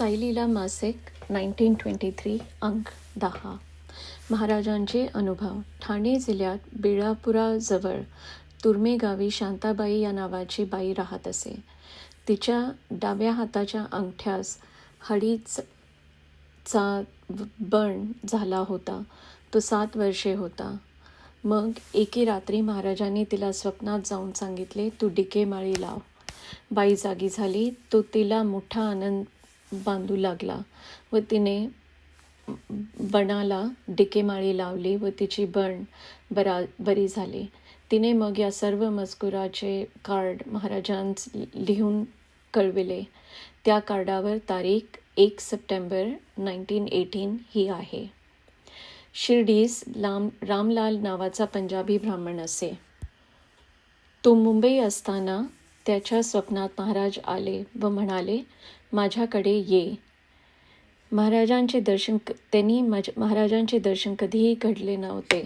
साईलीला मासिक 1923 अंक 10. महाराजांचे अनुभव. ठाणे जिल्ह्यात बेळापुराजवळ तुर्मे गावी शांताबाई या नावाची बाई राहत असे. तिच्या डाव्या हाताच्या अंगठ्यास हळीचा बण झाला होता. तो 7 वर्षे होता. मग एके रात्री महाराजांनी तिला स्वप्नात जाऊन सांगितले, तू डिकेमाळी लाव. बाई जागी झाली. तो तिला मोठा आनंद बांधू लागला व तिने बनाला डिकेमाळी लावली व तिची बण बरी झाली. तिने मग या सर्व मजकुराचे कार्ड महाराजांस लिहून कळविले. त्या कार्डावर तारीख 1 सप्टेंबर 1918 ही आहे. शिर्डीस रामलाल नावाचा पंजाबी ब्राह्मण असे. तो मुंबई असताना त्याच्या स्वप्नात महाराज आले व म्हणाले, माझ्याकडे ये. महाराजांचे दर्शन कधीही घडले नव्हते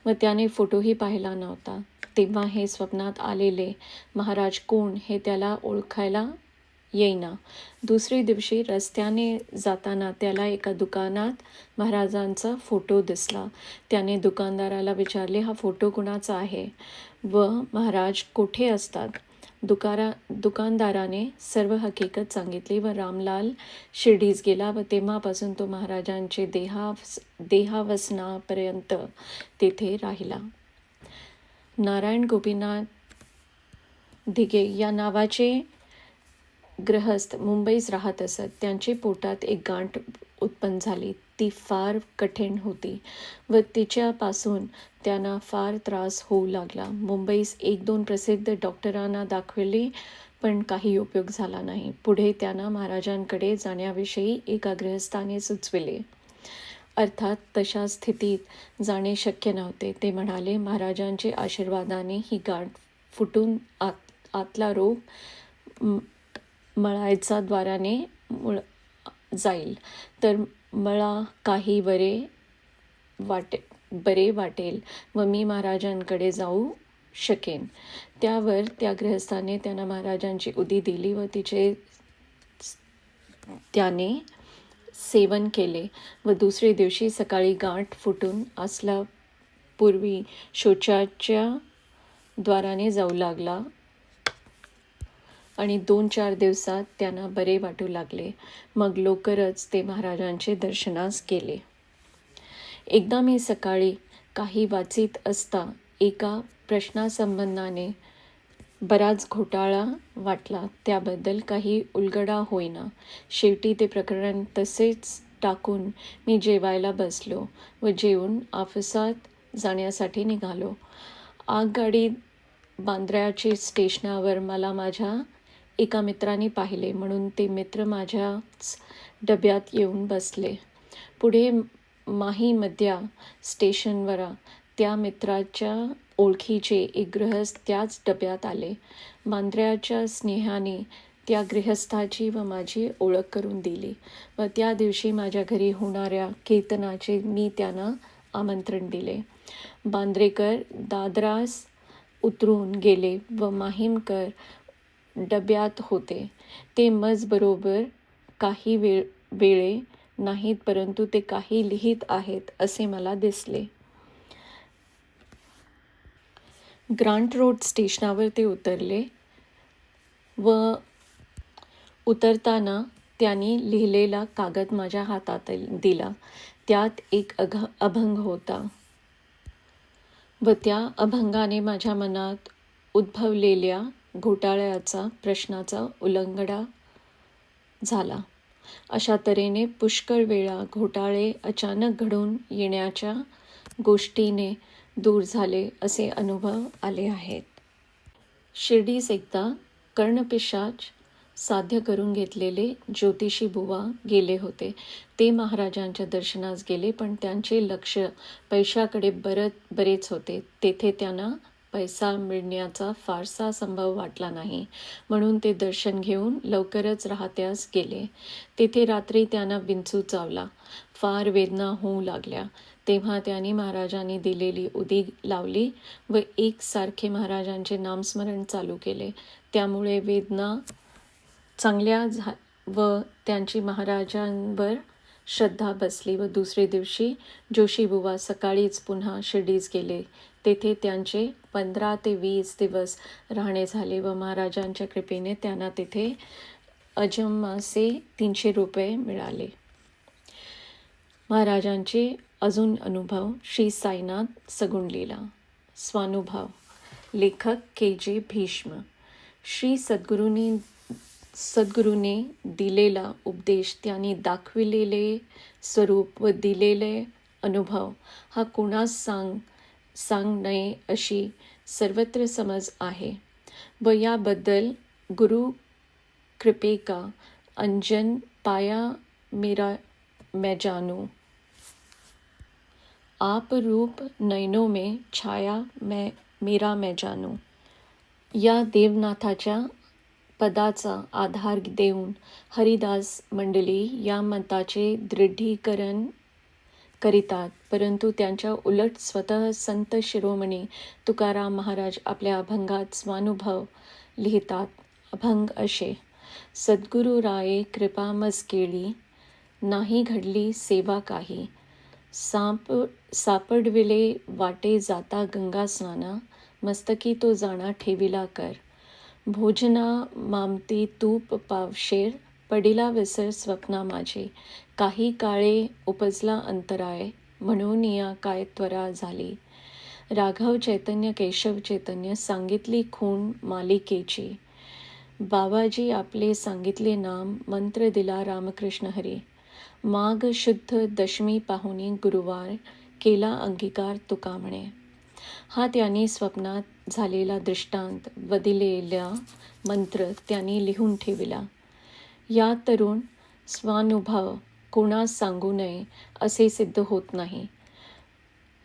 व त्याने फोटोही पाहिला नव्हता. तेव्हा हे स्वप्नात आलेले महाराज कोण हे त्याला ओळखायला येईना. दुसरी दिवशी रस्त्याने जाताना त्याला एका दुकानात महाराजांचा फोटो दिसला. त्याने दुकानदाराला विचारले, हा फोटो कुणाचा आहे व महाराज कोठे असतात? दुकानदाराने सर्व हकीकत सांगितली व रामलाल शिर्डीस गेला व तेव्हापासून तो महाराजांचे देहावसानापर्यंत तेथे राहिला. नारायण गोपीनाथ दिघे या नावाचे गृहस्थ मुंबईस राहत असत. त्यांची पोटात एक गांठ उत्पन्न झाली. ती फार कठीण होती व तिच्यापासून त्यांना फार त्रास होऊ लागला. मुंबईस 1-2 प्रसिद्ध डॉक्टरांना दाखविले पण काही उपयोग झाला नाही. पुढे त्यांना महाराजांकडे जाण्याविषयी एका गृहस्थाने सुचविले. अर्थात तशा स्थितीत जाणे शक्य नव्हते. ते म्हणाले, महाराजांच्या आशीर्वादाने ही गांठ फुटून आतला रोग मळायचा द्वाराने जाईल तर मला काही बरे वाटेल व मी महाराजांकडे जाऊ शकेन. त्यावर त्या गृहस्थाने त्यांना महाराजांची उदी दिली व तिचे त्याने सेवन केले व दुसरे दिवशी सकाळी गांठ फुटून असल्यापूर्वी शौचाच्या द्वाराने जाऊ लागला आणि 2-4 दिवसात त्यांना बरे वाटू लागले. मग लवकरच ते महाराजांचे दर्शनास गेले. एकदा मी सकाळी काही वाचित असता एका प्रश्नासंबंधाने बराच घोटाळा वाटला. त्याबद्दल काही उलगडा होईना. शेवटी ते प्रकरण तसेच टाकून मी जेवायला बसलो व जेवून ऑफिसात जाण्यासाठी निघालो. आगगाडी बांद्र्याच्या स्टेशनावर मला माझ्या एका मित्राने पाहिले म्हणून ते मित्र माझ्याच डब्यात येऊन बसले. पुढे माहीमध्या स्टेशनवर त्या मित्राच्या ओळखीचे एक गृहस्थ त्याच डब्यात आले. बांद्र्याच्या स्नेहाने त्या गृहस्थाची व माझी ओळख करून दिली व त्या दिवशी माझ्या घरी होणाऱ्या कीर्तनाचे मी त्यांना आमंत्रण दिले. बांद्रेकर दादरास उतरून गेले व माहीमकर डब्यात होते. ते मजबरोबर काही वेळे नाहीत परंतु ते काही लिहित आहेत असे मला दिसले. ग्रांट रोड स्टेशनावर ते उतरले व उतरताना त्यांनी लिहिलेला कागद माझ्या हातात दिला. त्यात एक अभंग होता व त्या अभंगाने माझ्या मनात उद्भवलेल्या घोटाळ्याचा प्रश्नाचा उलगडा झाला. अशा तऱ्हेने पुष्कळ वेळा घोटाळे अचानक घडून येण्याच्या गोष्टीने दूर झाले असे अनुभव आले आहेत. शिर्डीस एकदा कर्णपिशाच साध्य करून घेतलेले ज्योतिषी बुवा गेले होते. ते महाराजांच्या दर्शनास गेले पण त्यांचे लक्ष पैशाकडे बरेच होते. तेथे त्यांना पैसा मिळण्याचा फारसा संभव वाटला नाही म्हणून ते दर्शन घेऊन लवकरच राहत्यास गेले. तेथे रात्री त्यांना विंचू चावला. फार वेदना होऊ लागल्या. तेव्हा त्यांनी महाराजांनी दिलेली उदी लावली व एकसारखे महाराजांचे नामस्मरण चालू केले. त्यामुळे वेदना चांगल्या व त्यांची महाराजांवर श्रद्धा बसली व दुसरे दिवशी जोशीबुवा सकाळीच पुन्हा शिर्डीस गेले. तेथे त्यांचे 15 ते 20 दिवस राहणे झाले व महाराजांच्या कृपेने त्यांना तेथे अजमासे 300 रुपये मिळाले. महाराजांचे अजून अनुभव. श्री साईनाथ सगुण लीला. स्वानुभव. लेखक के.जे. भीष्म. श्री सद्गुरूने दिलेला उपदेश, त्यांनी दाखविलेले स्वरूप व दिलेले अनुभव हा कोणास सांग नये अशी सर्वत्र समज आहे व याबद्दल गुरु कृपे का अंजन पाया मेरा मैं जानू, आप रूप नयनों में छाया मेरा मैं जानू या देवनाथाच्या पदाचा आधार देऊन हरिदास मंडळी या मताचे दृढीकरण करीतात. परंतु त्यांच्या उलट स्वतः संत शिरोमणी तुकाराम महाराज आपल्या अभंगात स्वानुभव लिहितात. अभंग असे. सद्गुरू राये कृपा मज केली, नाही घडली सेवा काही. सापडविले वाटे जाता गंगा स्नाना, मस्तकी तो जाणा ठेविला कर. भोजना मामती तूप पावशेर, पडिला विसर स्वप्ना माझे. काही काळे उपजला अंतराय, म्हणून या काय त्वरा झाली. राघव चैतन्य केशव चैतन्य सांगितली खूण मालिकेची. बाबाजी आपले सांगितले नाम, मंत्र दिला रामकृष्ण हरी. माघ शुद्ध दशमी पाहुणी गुरुवार, केला अंगीकार तुका म्हणे. हा त्यांनी स्वप्नात झालेला दृष्टांत व दिलेला मंत्र त्यांनी लिहून ठेविला. या तरुण स्वानुभव कोणास सांगू नये असे सिद्ध होत नाही.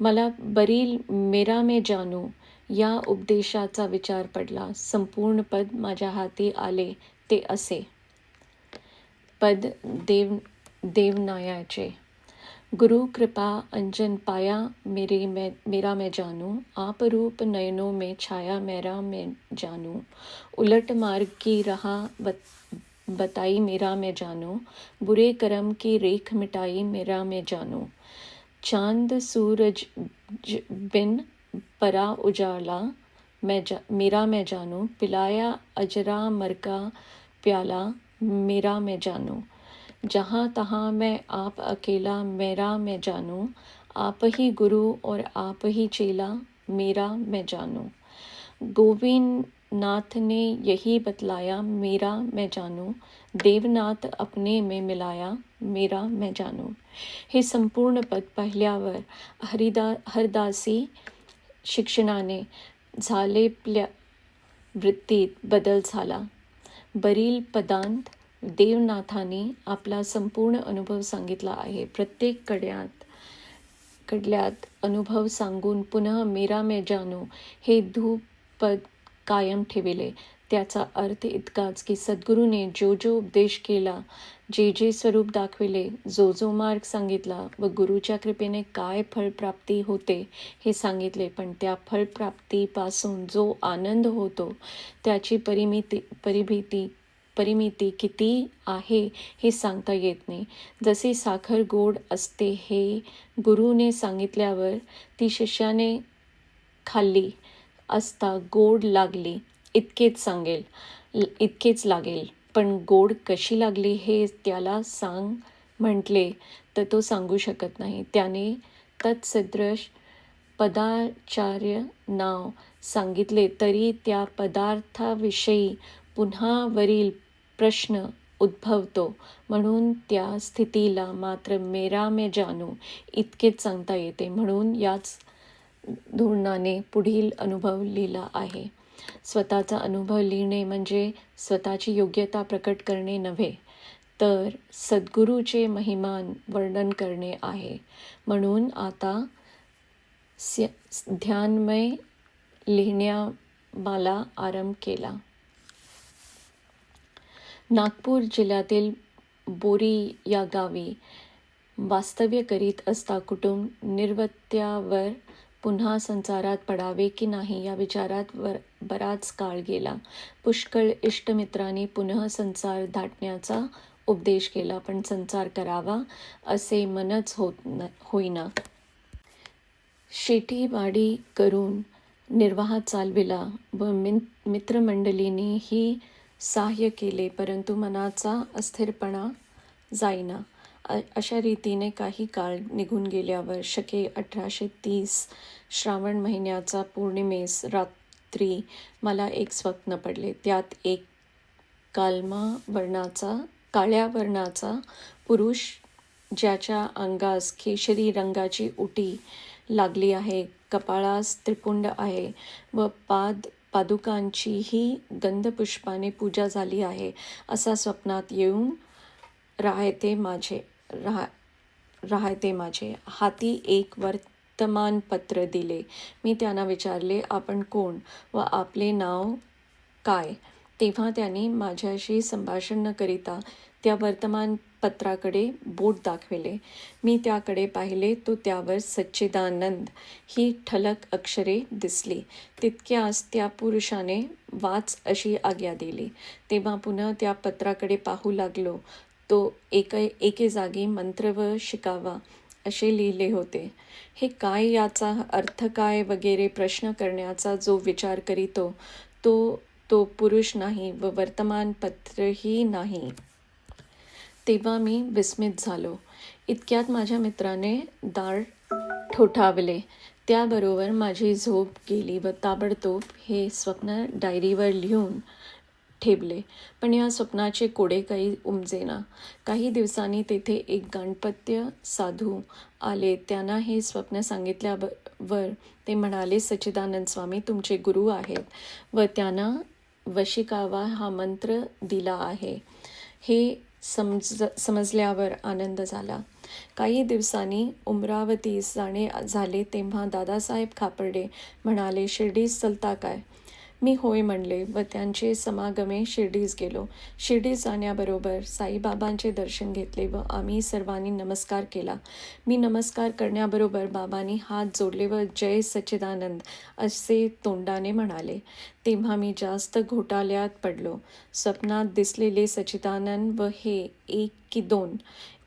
मला बरील मेरा मैं जानू या उपदेशाचा विचार पडला. संपूर्ण पद माझ्या हाती आले ते असे. पद देवनायाचे. गुरु कृपा अंजन पाया मेरा मैं जानू, आप रूप नयनों में छाया मेरा मैं जानू. उलट मार्ग की राह बताई मेरा मैं जानू, बुरे कर्म की रेख मिटाई मेरा मैं जानू. चांद सूरज बिन परा उजाला मेरा मैं जानू, पिलाया अजरा मर का प्याला मेरा मैं जानू. जहाँ तहाँ मैं आप अकेला मेरा मैं जानू, आप ही गुरु और आप ही चेला मेरा मैं जानू. गोविंद नाथ ने यही बतलाया मेरा मैं जानू, देवनाथ अपने में मिलाया मेरा मैं जानू. हे संपूर्ण पद पाहिल्यावर हरदासी शिक्षणाने झालेल्या वृत्तीत बदल झाला. वरील पदांत देवनाथाने आपला संपूर्ण अनुभव सांगितला आहे. प्रत्येक कडल्यात अनुभव सांगून पुन्हा मेरा मैं जानू हे धूपद कायम ठेविले. त्याचा अर्थ इतकाच की सद्गुरूने जो उपदेश केला, जे स्वरूप दाखविले, जो मार्ग सांगितला व गुरुच्या कृपेने काय फळप्राप्ती होते हे सांगितले, पण त्या फळप्राप्तीपासून जो आनंद होतो त्याची परिमिती किती आहे हे सांगता येत नाही. जसे साखर गोड असते हे गुरुने सांगितल्यावर ती शिष्याने खाल्ली असता गोड लागली इतकेच लागेल, पण गोड कशी लागली हे त्याला सांग म्हटले तर तो सांगू शकत नाही. त्याने तत्सदृश पदाचार्य नाव सांगितले तरी त्या पदार्थाविषयी पुन्हा वरील प्रश्न उद्भवतो. म्हणून त्या स्थितीला मात्र मेरा मैं जानू इतकेच सांगता येते. म्हणून याच धोरणाने पुढील अनुभव लिहिला आहे. स्वतःचा अनुभव लिहिणे म्हणजे स्वतःची योग्यता प्रकट करणे नव्हे, तर सद्गुरूचे महिमान वर्णन करणे आहे. म्हणून आता ध्यानमय लिहिण्यामाला आरंभ केला. नागपूर जिल्ह्यातील बोरी या गावी वास्तव्य करीत असता कुटुंब निर्वत्यावर पुन्हा संसारात पडावे की नाही या विचारात बराच काळ गेला. पुष्कळ इष्टमित्रांनी पुन्हा संसार धाटण्याचा उपदेश केला, पण संसार करावा असे मनच होईना. शेतीवाडी करून निर्वाह चालविला व मित्रमंडळींनीही सहाय्य केले, परंतु मनाचा अस्थिरपणा जाईना. अशा रीतीने काही काळ निघून गेल्यावर शके 1830 श्रावण महिन्याचा पौर्णिमेस रात्री मला एक स्वप्न पडले. त्यात एक काळ्या वर्णाचा पुरुष, ज्याच्या अंगास केशरी रंगाची उटी लागली आहे, कपाळास त्रिपुंड आहे व पादुकांचीही गंधपुष्पाने पूजा झाली आहे, असा स्वप्नात येऊन राहते माझे. हाती एक वर्तमानपत्र दिले. मी त्यांना विचारले, आपण कोण व आपले नाव काय? तेव्हा त्यांनी माझ्याशी संभाषण न करिता त्या वर्तमानपत्राकडे बोट दाखविले. मी त्याकडे पाहिले तो त्यावर सच्चिदानंद ही ठळक अक्षरे दिसली. तितक्यास त्या पुरुषाने वाच अशी आज्ञा दिली. तेव्हा पुन्हा त्या पत्राकडे पाहू लागलो. तो एके जागी मंत्र व शिकावा असे लिहिले होते. हे काय, याचा अर्थ काय वगैरे प्रश्न करण्याचा जो विचार करीतो तो पुरुष नाही व वर्तमानपत्रही नाही. तेव्हा मी विस्मित झालो. इतक्यात माझ्या मित्राने दार ठोठावले. त्याबरोबर माझी झोप गेली व ताबडतोब हे स्वप्न डायरीवर लिहून ठेवले. पण या स्वप्नाचे कोडे काही उमजेना. काही दिवसांनी तेथे एक गाणपत्य साधू आले. त्यांना हे स्वप्न सांगितल्यावर ते म्हणाले, सच्चिदानंद स्वामी तुमचे गुरु आहेत व त्यांना वशिकावा हा मंत्र दिला आहे. हे समजल्यावर आनंद झाला. काही दिवसांनी अमरावतीस जाणे झाले. तेव्हा दादासाहेब खापर्डे म्हणाले, शिर्डीस चलता काय? मी होय म्हणले व त्यांचे समागमे शिर्डीस गेलो. शिर्डीस जाण्याबरोबर साईबाबांचे दर्शन घेतले व आम्ही सर्वांनी नमस्कार केला. मी नमस्कार करण्याबरोबर बाबांनी हात जोडले व जय सच्चिदानंद असे तोंडाने म्हणाले. तेव्हा मी जास्त घोटाळ्यात पडलो. स्वप्नात दिसलेले सच्चिदानंद व हे एक की दोन?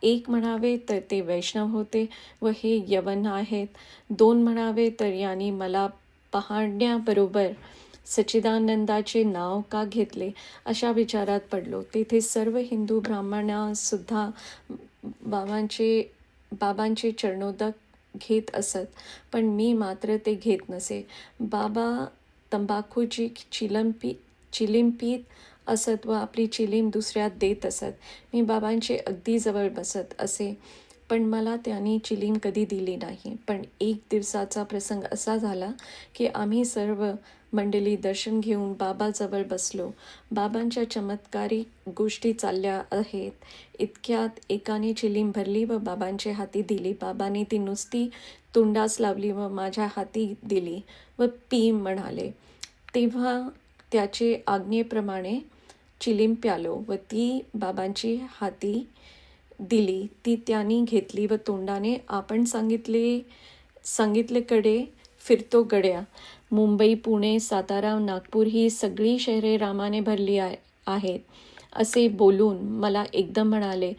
एक म्हणावे तर ते वैष्णव होते व हे यवन आहेत. दोन म्हणावे तर यांनी मला पाहण्याबरोबर सच्चिदानंदाचे नाव का घेतले, अशा विचारात पडलो. तेथे सर्व हिंदू ब्राह्मणांसुद्धा बाबांचे चरणोदक घेत असत, पण मी मात्र ते घेत नसे. बाबा तंबाखूची चिलीम पीत असत व आपली चिलीम दुसऱ्यात देत असत. मी बाबांचे अगदी जवळ बसत असे, पण मला त्यांनी चिलीम कधी दिली नाही. पण एक दिवसाचा प्रसंग असा झाला की आम्ही सर्व मंडळी दर्शन घेऊन बाबाजवळ बसलो. बाबांच्या चमत्कारिक गोष्टी चालल्या आहेत. इतक्यात एकाने चिलीम भरली व बाबांच्या हाती दिली. बाबांनी ती नुसती तोंडास लावली व माझ्या हाती दिली व पी म्हणाले. तेव्हा त्याचे आज्ञेप्रमाणे चिलीम प्यालो व ती बाबांची हाती दिली. ती त्यांनी घेतली व तोंडाने, आपण सांगितलेकडे फिरतो गड्या. मुंबई, पुणे, सातारा, नागपूर ही सगळी शहरे रामाने भरली आहेत असे बोलून मला एकदम म्हणाले,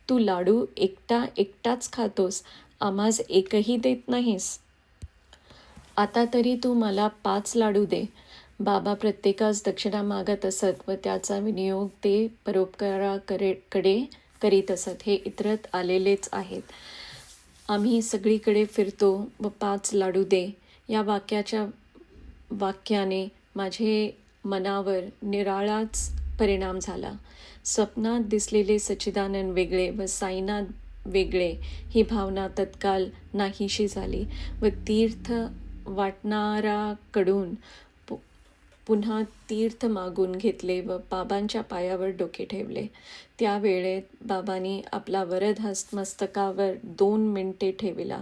तू लाडू एकटाच खातोस, आम्हास एकही देत नाहीस. आता तरी तू मला 5 लाडू दे. बाबा प्रत्येकास दक्षिणा मागत असत व त्याचा विनियोग ते परोपकाराकडे करीत असत. हे इतरत आलेलेच आहेत. आम्ही सगळीकडे फिरतो व 5 लाडू दे या वाक्याने माझे मनावर निराळाच परिणाम झाला. स्वप्नात दिसलेले सच्चिदानंद वेगळे व साईनाथ वेगळे ही भावना तत्काल नाहीशी झाली व तीर्थ वाटणाराकडून पुन्हा तीर्थ मागून घेतले व बाबांच्या पायावर डोके ठेवले. त्यावेळेत बाबांनी आपला वरद हस्त मस्तकावर 2 मिनिटे ठेवला.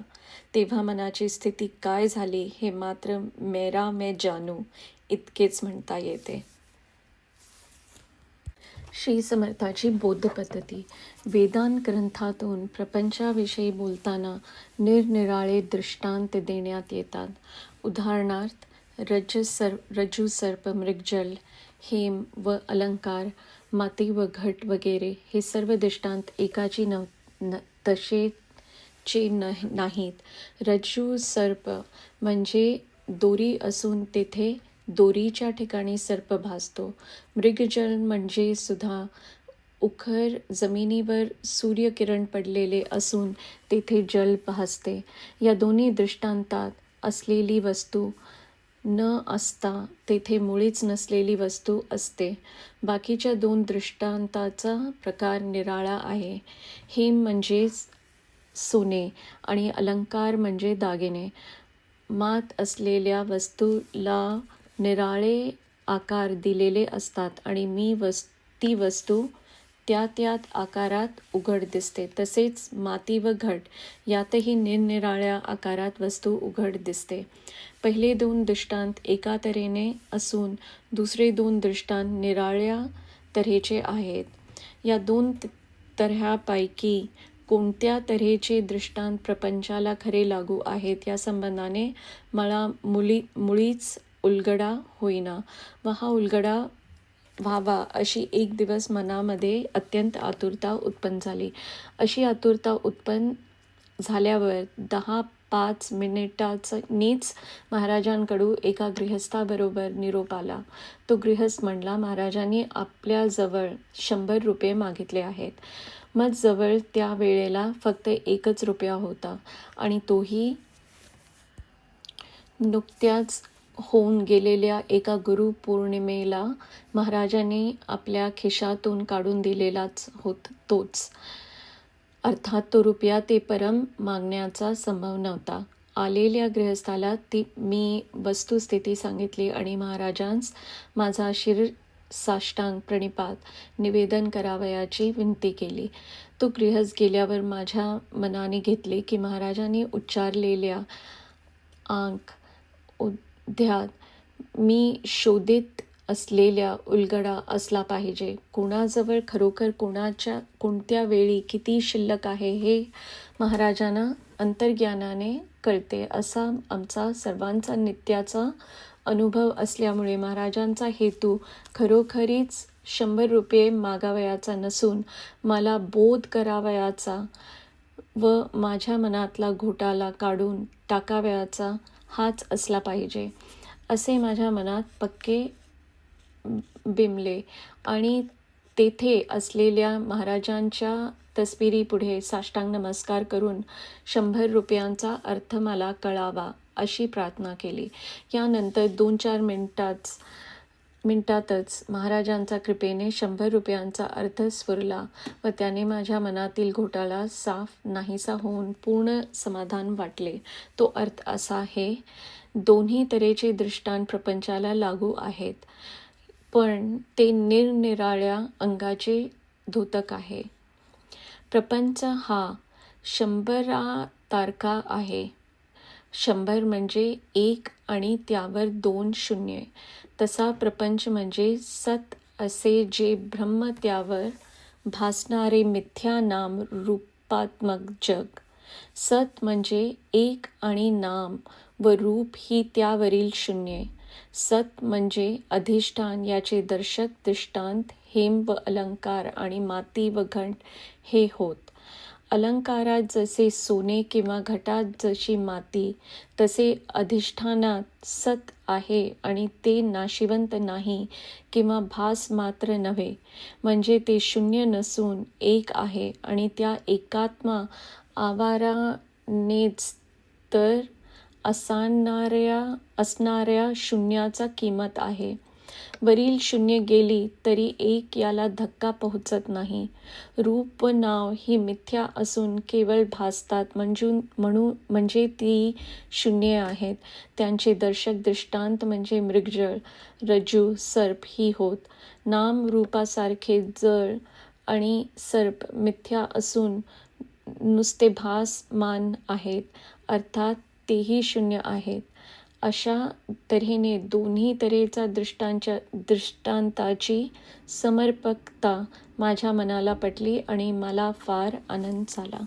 तेव्हा मनाची स्थिती काय झाली हे मात्र मेरा मैं जानू इतकेच म्हणता येते. श्री समर्थाची बौद्ध पद्धती. वेदांत ग्रंथातून प्रपंचाविषयी बोलताना निरनिराळे दृष्टांत देण्यात येतात. उदाहरणार्थ रज्जू सर्प, मृगजल, हेम व अलंकार, माती व घट वगैरे हे सर्व दृष्टांत एकाची तसेचे नाहीत. रज्जू सर्प म्हणजे दोरी असून तेथे दोरीच्या ठिकाणी सर्प भासतो. मृगजल म्हणजे सुद्धा उखर जमिनीवर सूर्यकिरण पडलेले असून तेथे जल भासते. या दोन्ही दृष्टांतात असलेली वस्तू न असता तेथे मुळीच नसलेली वस्तू असते. बाकीच्या 2 दृष्टांताचा प्रकार निराळा आहे. हेम म्हणजे सोने आणि अलंकार म्हणजे दागिने. मात असलेल्या वस्तूला निराळे आकार दिलेले असतात आणि ती वस्तू त्यात आकारात उघड दिसते. तसेच माती व घट यातही निरनिराळ्या आकारात वस्तू उघड दिसते. पहिले 2 दृष्टांत एका तऱ्हेने असून दुसरे 2 दृष्टांत निराळ्या तऱ्हेचे आहेत. या 2 तऱ्ह्यापैकी कोणत्या तऱ्हेचे दृष्टांत प्रपंचाला खरे लागू आहेत या संबंधाने मला मुळीच उलगडा होईना व हा उलगडा व्हावा अशी एक दिवस मनामध्ये अत्यंत आतुरता उत्पन्न झाली. अशी आतुरता उत्पन्न झाल्यावर 10-5 मिनिटांनीच महाराजांकडून एका गृहस्थाबरोबर निरोप आला. तो गृहस्थ म्हणला, महाराजांनी आपल्याजवळ 100 रुपये मागितले आहेत. मग जवळ त्या वेळेला फक्त 1 रुपया होता आणि तोही नुकत्याच होऊन गेलेल्या एका गुरुपौर्णिमेला महाराजांनी आपल्या खिशातून काढून दिलेलाच तोच. अर्थात तो रुपया ते परम मागण्याचा संभव नव्हता. आलेल्या गृहस्थाला मी वस्तुस्थिती सांगितली आणि महाराजांस माझा साष्टांग प्रणिपात निवेदन करावयाची विनंती केली. तो गृहस्थ गेल्यावर माझ्या मनाने घेतले की महाराजांनी उच्चारलेल्या उद्यात मी शोधित असलेल्या उलगडा असला पाहिजे. कोणाजवळ खरोखर कोणत्या वेळी किती शिल्लक आहे हे महाराजांना अंतर्ज्ञानाने कळते असा आमचा सर्वांचा नित्याचा अनुभव असल्यामुळे महाराजांचा हेतू खरोखरीच 100 रुपये मागावयाचा नसून मला बोध करावयाचा व माझ्या मनातला घोटाळा काढून टाकावयाचा हाच असला पाहिजे असे माझ्या मनात पक्के बिंबले आणि तेथे असलेल्या महाराजांच्या तस्बिरीपुढे साष्टांग नमस्कार करून 100 रुपयांचा अर्थ मला कळावा अशी प्रार्थना केली. यानंतर 2-4 मिनिटातच महाराजांच्या कृपेने 100 रुपयांचा अर्थ स्फुरला व त्याने माझ्या मनातील घोटाळा साफ नाहीसा होऊन पूर्ण समाधान वाटले. तो अर्थ असा आहे, दोन्ही तऱ्हेचे दृष्टांत प्रपंचाला लागू आहेत, पण ते निरनिराळ्या अंगाचे द्योतक आहे. प्रपंच हा 100 तारका आहे. 100 म्हणजे 1 आणि त्यावर 2 शून्य. तसा प्रपंच म्हणजे सत असे जे ब्रह्म त्यावर भासणारे मिथ्या नाम रूपात्मक जग. सत म्हणजे 1 आणि नाम व रूप ही त्यावरील शून्य. सत म्हणजे अधिष्ठान याचे दर्शक दृष्टांत हेम व अलंकार आणि माती व घट हे होत. अलंकारात जसे सोने किंवा घटात जशी माती तसे अधिष्ठानात सत आहे आणि ते नाशिवंत नाही किंवा भास मात्र नव्हे. म्हणजे ते शून्य नसून 1 आहे आणि त्या एकात्मा आवारानेच तर असणाऱ्या शून्याचा किंमत आहे. वरील शून्य गेली तरी 1 याला धक्का पोहोचत नाही. रूप व नाव ही मिथ्या असून केवळ भासतात म्हणजे ती शून्य आहेत. त्यांचे दर्शक दृष्टांत म्हणजे मृगजळ, रज्जू, सर्प ही होत. नाम रूपासारखे जळ आणि सर्प मिथ्या असून नुसते भासमान आहेत, अर्थात तेही शून्य आहेत. अशा तऱ्हेने दोन्ही तऱ्हेचा दृष्टांताची समर्पकता माझ्या मनाला पटली आणि मला फार आनंद झाला.